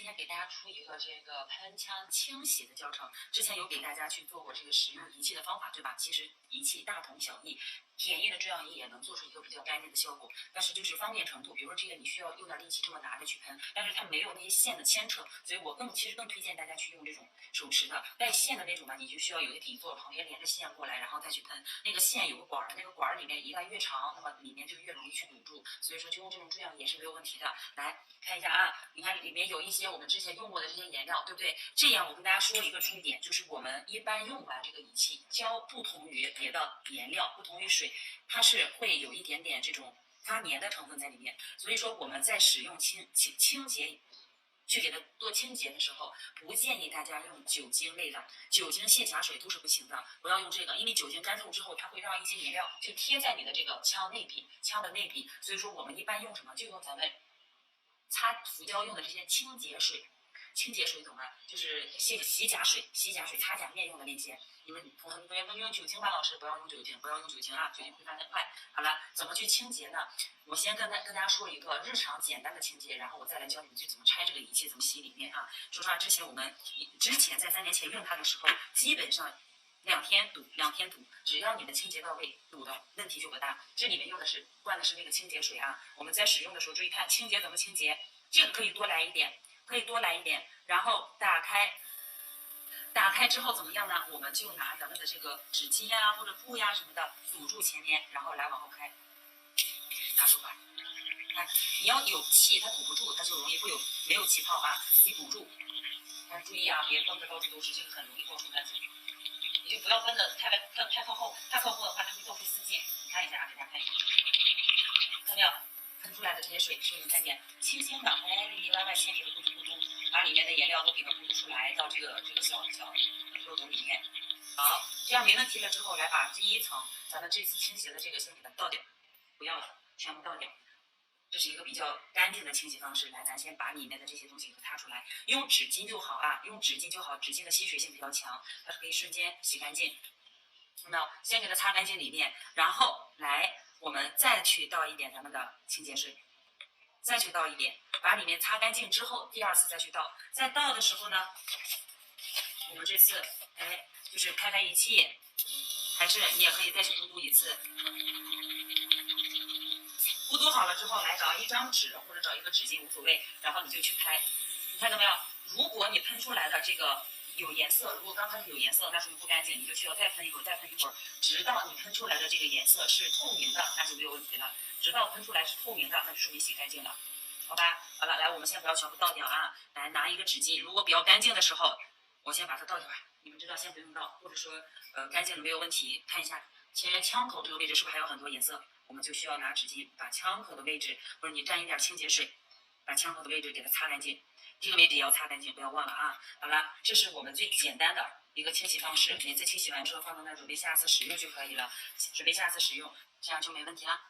今天给大家出一个这个喷枪清洗的教程。之前有给大家去做过这个使用仪器的方法，对吧？其实仪器大同小异，便宜的这样仪也能做出一个比较干净的效果。但是就是方便程度，比如说这个你需要用点力气这么拿着去喷，但是它没有那些线的牵扯，所以我其实更推荐大家去用这种手持的带线的那种吧，你就需要有一个底座，旁边连着线过来，然后再去喷。那个线有个管儿，那个管儿里面一旦越长，那么里面就越容易去堵住，所以说就用这种样也是没有问题的。来看一下啊，你看里面有一些我们之前用过的这些颜料，对不对？这样我跟大家说一个注意点，就是我们一般用完这个仪器，胶不同于别的颜料，不同于水，它是会有一点点这种发粘的成分在里面，所以说我们在使用清洁去给它做清洁的时候，不建议大家用酒精类的，酒精、卸甲水都是不行的，不要用这个，因为酒精干燥之后，它会让一些颜料就贴在你的这个枪的内壁，所以说我们一般用什么，就用咱们擦浮胶用的这些清洁水。清洁水懂吗？就是洗甲水、擦甲面用的那些。你们同学们用酒精吧？老师不要用酒精，不要用酒精啊，酒精挥发太快。好了，怎么去清洁呢？我先跟大家说一个日常简单的清洁，然后我再来教你们去怎么拆这个仪器，怎么洗里面啊。说实话，之前在3年前用它的时候，基本上2天堵，只要你的清洁到位，堵的问题就不大。这里面灌的是那个清洁水啊。我们在使用的时候注意看清洁怎么清洁，这个可以多来一点。然后打开之后怎么样呢？我们就拿咱们的这个纸巾呀或者布呀什么的堵住前面，然后来往后开。拿手把，看你要有气，它堵不住，它就容易会有没有气泡啊。你堵住，但是注意啊，别崩的到处都是，这个很容易爆出干子。你就不要分的太靠后，太靠后的话，它会爆出丝溅。你看一下啊，给大家看一下，看到没有？喷出来的这些水，是不是看见？轻轻的，里里外外线给它咕嘟咕嘟，把里面的颜料都给它咕嘟出来，到这个小漏斗里面。好，这样没问题了之后，来把第一层咱们这次清洗的这个先给它倒掉，不要了，全部倒掉。这是一个比较干净的清洗方式。来，咱先把里面的这些东西给它擦出来，用纸巾就好啊，用纸巾就好，纸巾的吸水性比较强，它是可以瞬间洗干净。那先给它擦干净里面，然后来。我们再去倒一点咱们的清洁水，再去倒一点，把里面擦干净之后，第2次再去倒。在倒的时候呢，我们这次就是开仪器，还是你也可以再去咕嘟一次。咕嘟好了之后，来找一张纸或者找一个纸巾无所谓，然后你就去开。你看到没有？如果你喷出来的这个有颜色，如果刚开始有颜色，那说明不干净，你就需要再喷一会儿，直到你喷出来的这个颜色是透明的，那就没有问题了。直到喷出来是透明的，那就说明洗干净了，好吧？好了，来，我们先不要全部倒掉啊，来拿一个纸巾，如果比较干净的时候，我先把它倒掉吧。你们知道，先不用倒，或者说干净的没有问题，看一下前枪口这个位置是不是还有很多颜色，我们就需要拿纸巾把枪口的位置，或者你蘸一点清洁水，把枪口的位置给它擦干净。这个位置也要擦干净，不要忘了啊！好了，这是我们最简单的一个清洗方式。每次清洗完之后放到那儿，准备下次使用就可以了。这样就没问题了。